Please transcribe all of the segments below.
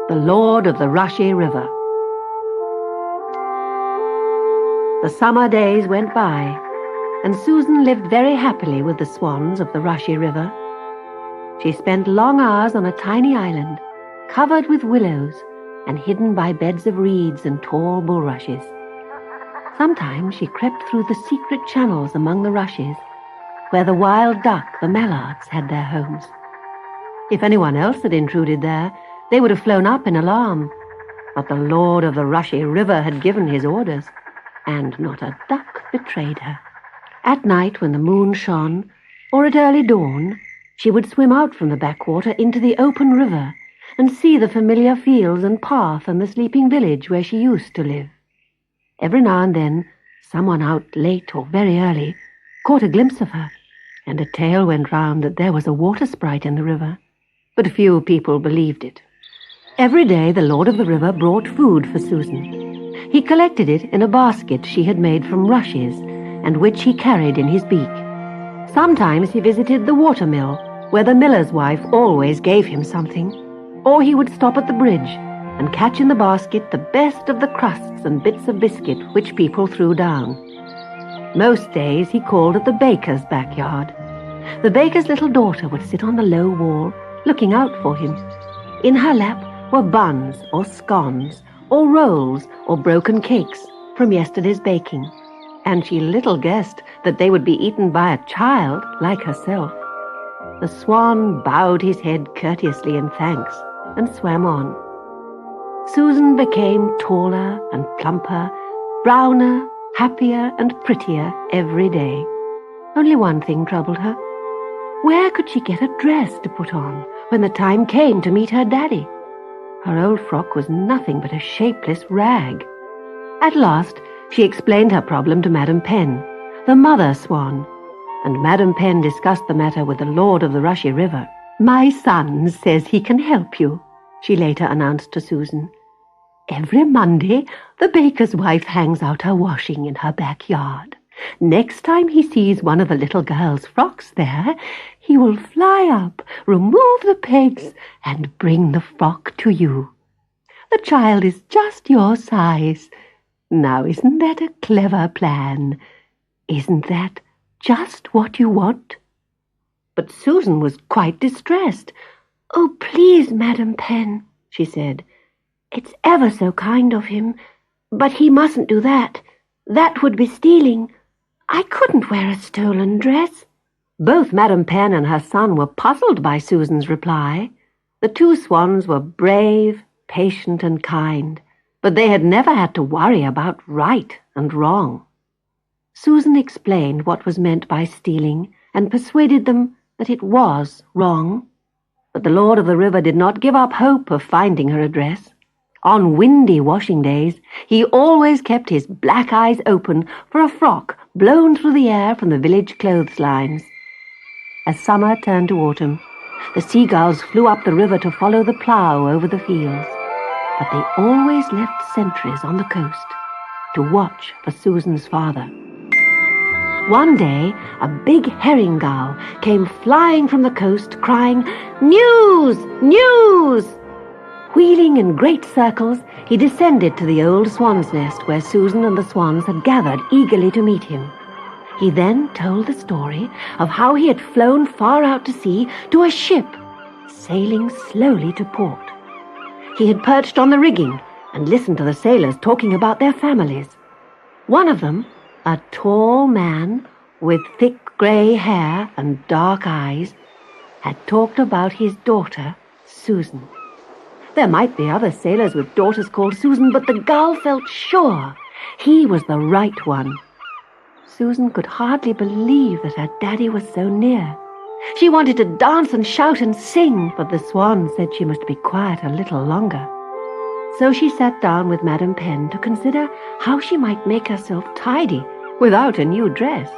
the Lord of the Rushie River. The summer days went by, and Susan lived very happily with the swans of the Rushie River. She spent long hours on a tiny island, covered with willows and hidden by beds of reeds and tall bulrushes. Sometimes she crept through the secret channels among the rushes, where the wild duck, the mallards, had their homes. If anyone else had intruded there, they would have flown up in alarm. But the Lord of the Rushie River had given his orders, and not a duck betrayed her. At night, when the moon shone, or at early dawn, she would swim out from the backwater into the open river and see the familiar fields and path and the sleeping village where she used to live. Every now and then, someone out late or very early caught a glimpse of her, and a tale went round that there was a water sprite in the river, but few people believed it. Every day the Lord of the River brought food for Susan. He collected it in a basket she had made from rushes, and which he carried in his beak. Sometimes he visited the watermill, where the miller's wife always gave him something, or he would stop at the bridge and catch in the basket the best of the crusts and bits of biscuit which people threw down. Most days he called at the baker's backyard. The baker's little daughter would sit on the low wall, looking out for him. In her lap were buns or scones or rolls or broken cakes from yesterday's baking, and she little guessed that they would be eaten by a child like herself. The swan bowed his head courteously in thanks and swam on. Susan became taller and plumper, browner, happier and prettier every day. Only one thing troubled her. Where could she get a dress to put on when the time came to meet her daddy? Her old frock was nothing but a shapeless rag. At last, she explained her problem to Madam Penn, the mother swan, and Madam Penn discussed the matter with the Lord of the Rushie River. "My son says he can help you," she later announced to Susan. "Every Monday, the baker's wife hangs out her washing in her backyard. Next time he sees one of the little girl's frocks there, he will fly up, remove the pegs, and bring the frock to you. The child is just your size. Now, isn't that a clever plan? Isn't that just what you want?" But Susan was quite distressed. "Oh, please, Madam Penn," she said. "It's ever so kind of him, but he mustn't do that. That would be stealing. I couldn't wear a stolen dress." Both Madam Penn and her son were puzzled by Susan's reply. The two swans were brave, patient, and kind, but they had never had to worry about right and wrong. Susan explained what was meant by stealing and persuaded them that it was wrong. But the Lord of the River did not give up hope of finding her a dress. On windy washing days, he always kept his black eyes open for a frock blown through the air from the village clotheslines. As summer turned to autumn, the seagulls flew up the river to follow the plough over the fields, but they always left sentries on the coast to watch for Susan's father. One day, a big herring gull came flying from the coast, crying, "News! News!" Wheeling in great circles, he descended to the old swan's nest where Susan and the swans had gathered eagerly to meet him. He then told the story of how he had flown far out to sea to a ship, sailing slowly to port. He had perched on the rigging and listened to the sailors talking about their families. One of them, a tall man with thick grey hair and dark eyes, had talked about his daughter, Susan. There might be other sailors with daughters called Susan, but the gull felt sure he was the right one. Susan could hardly believe that her daddy was so near. She wanted to dance and shout and sing, but the swan said she must be quiet a little longer. So she sat down with Madam Penn to consider how she might make herself tidy without a new dress.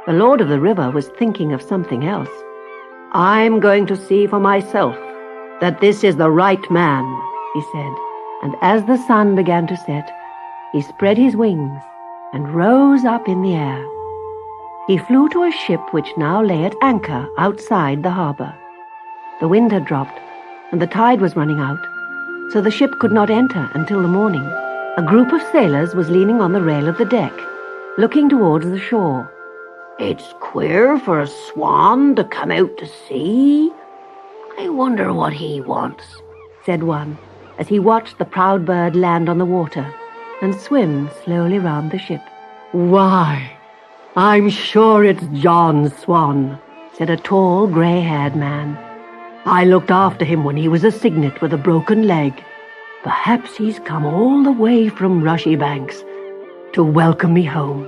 The Lord of the River was thinking of something else. "I'm going to see for myself that this is the right man," he said, and as the sun began to set, he spread his wings and rose up in the air. He flew to a ship which now lay at anchor outside the harbour. The wind had dropped, and the tide was running out, so the ship could not enter until the morning. A group of sailors was leaning on the rail of the deck, looking towards the shore. "It's queer for a swan to come out to sea. I wonder what he wants," said one, as he watched the proud bird land on the water and swim slowly round the ship. "Why, I'm sure it's John's swan," said a tall, grey-haired man. "I looked after him when he was a cygnet with a broken leg. Perhaps he's come all the way from Rushie banks to welcome me home."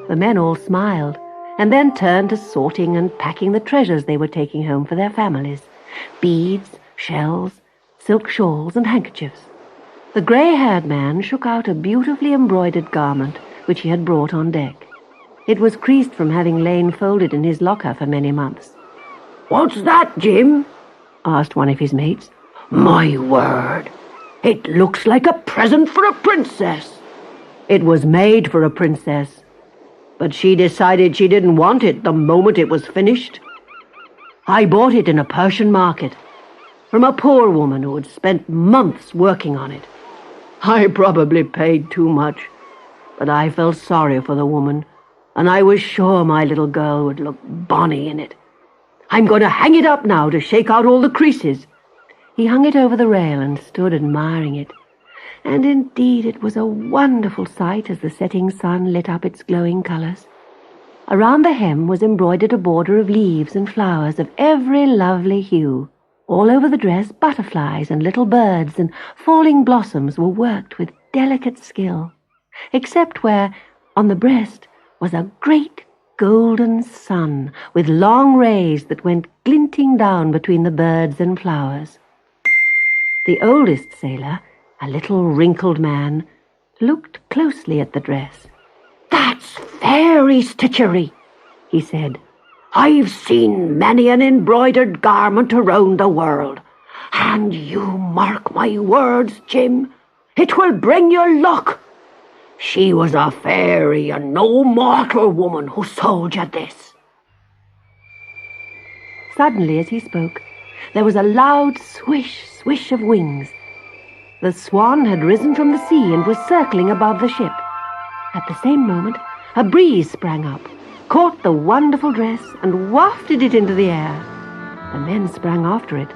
The men all smiled, and then turned to sorting and packing the treasures they were taking home for their families: beads, shells, silk shawls, and handkerchiefs. The grey-haired man shook out a beautifully embroidered garment which he had brought on deck. It was creased from having lain folded in his locker for many months. "What's that, Jim?" asked one of his mates. "My word, it looks like a present for a princess." "It was made for a princess, but she decided she didn't want it the moment it was finished. I bought it in a Persian market from a poor woman who had spent months working on it. I probably paid too much, but I felt sorry for the woman, and I was sure my little girl would look bonny in it. I'm going to hang it up now to shake out all the creases." He hung it over the rail and stood admiring it. And indeed it was a wonderful sight as the setting sun lit up its glowing colours. Around the hem was embroidered a border of leaves and flowers of every lovely hue. All over the dress butterflies and little birds and falling blossoms were worked with delicate skill, except where, on the breast, was a great golden sun with long rays that went glinting down between the birds and flowers. The oldest sailor, a little wrinkled man, looked closely at the dress. "That's fairy stitchery," he said. "I've seen many an embroidered garment around the world, and you mark my words, Jim, it will bring you luck. She was a fairy and no mortal woman who sold you this." Suddenly, as he spoke, there was a loud swish, swish of wings. The swan had risen from the sea and was circling above the ship. At the same moment, a breeze sprang up, caught the wonderful dress, and wafted it into the air. The men sprang after it,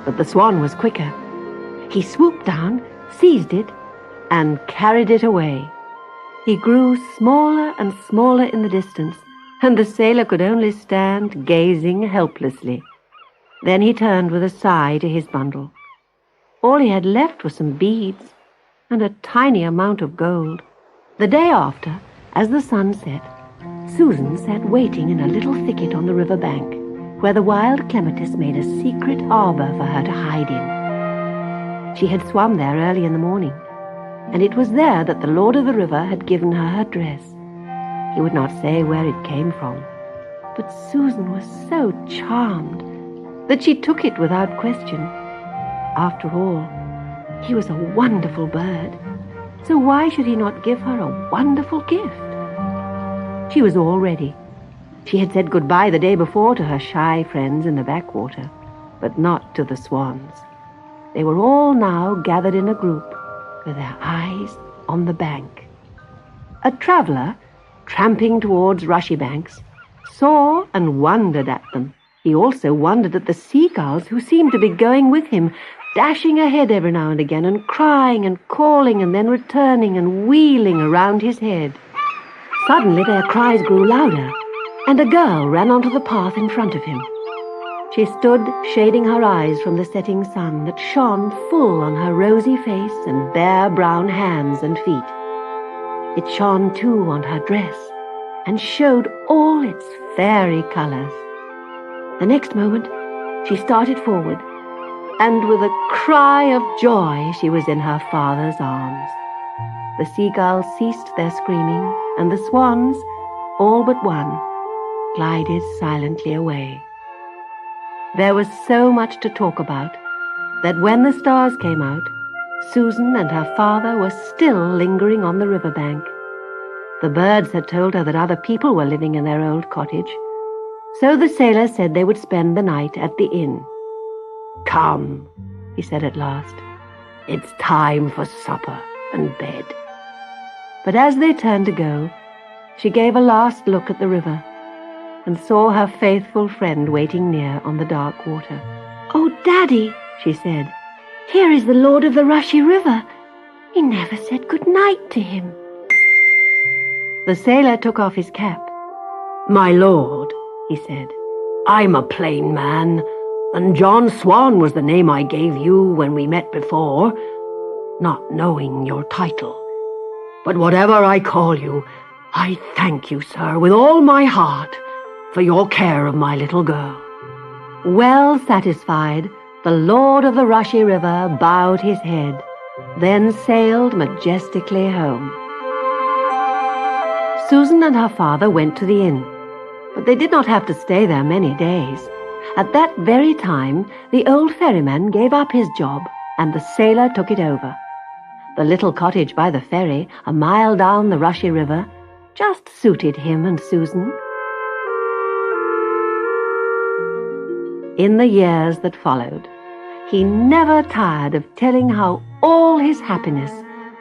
but the swan was quicker. He swooped down, seized it, and carried it away. He grew smaller and smaller in the distance, and the sailor could only stand gazing helplessly. Then he turned with a sigh to his bundle. All he had left was some beads and a tiny amount of gold. The day after, as the sun set, Susan sat waiting in a little thicket on the river bank, where the wild clematis made a secret arbor for her to hide in. She had swum there early in the morning, and it was there that the lord of the river had given her her dress. He would not say where it came from, but Susan was so charmed that she took it without question. After all, he was a wonderful bird, so why should he not give her a wonderful gift? She was all ready. She had said goodbye the day before to her shy friends in the backwater, but not to the swans. They were all now gathered in a group, with their eyes on the bank. A traveller, tramping towards Rushie banks, saw and wondered at them. He also wondered at the seagulls who seemed to be going with him, dashing ahead every now and again and crying and calling and then returning and wheeling around his head. Suddenly their cries grew louder, and a girl ran onto the path in front of him. She stood shading her eyes from the setting sun that shone full on her rosy face and bare brown hands and feet. It shone too on her dress and showed all its fairy colours. The next moment she started forward, and with a cry of joy she was in her father's arms. The seagulls ceased their screaming, and the swans, all but one, glided silently away. There was so much to talk about that when the stars came out, Susan and her father were still lingering on the river bank. The birds had told her that other people were living in their old cottage, so the sailor said they would spend the night at the inn. "Come," he said at last. It's time for supper and bed." But as they turned to go, she gave a last look at the river and saw her faithful friend waiting near on the dark water. "Oh, Daddy," she said, "here is the Lord of the Rushie River. He never said good night to him." The sailor took off his cap. "My lord," he said, "I'm a plain man, and John Swan was the name I gave you when we met before, not knowing your title. But whatever I call you, I thank you, sir, with all my heart, for your care of my little girl." Well satisfied, the Lord of the Rushie River bowed his head, then sailed majestically home. Susan and her father went to the inn, but they did not have to stay there many days. At that very time, the old ferryman gave up his job, and the sailor took it over. The little cottage by the ferry, a mile down the Rushie River, just suited him and Susan. In the years that followed, he never tired of telling how all his happiness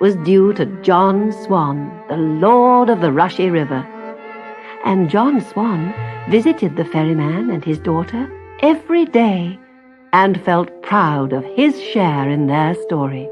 was due to John Swan, the Lord of the Rushie River. And John Swan visited the ferryman and his daughter every day and felt proud of his share in their story.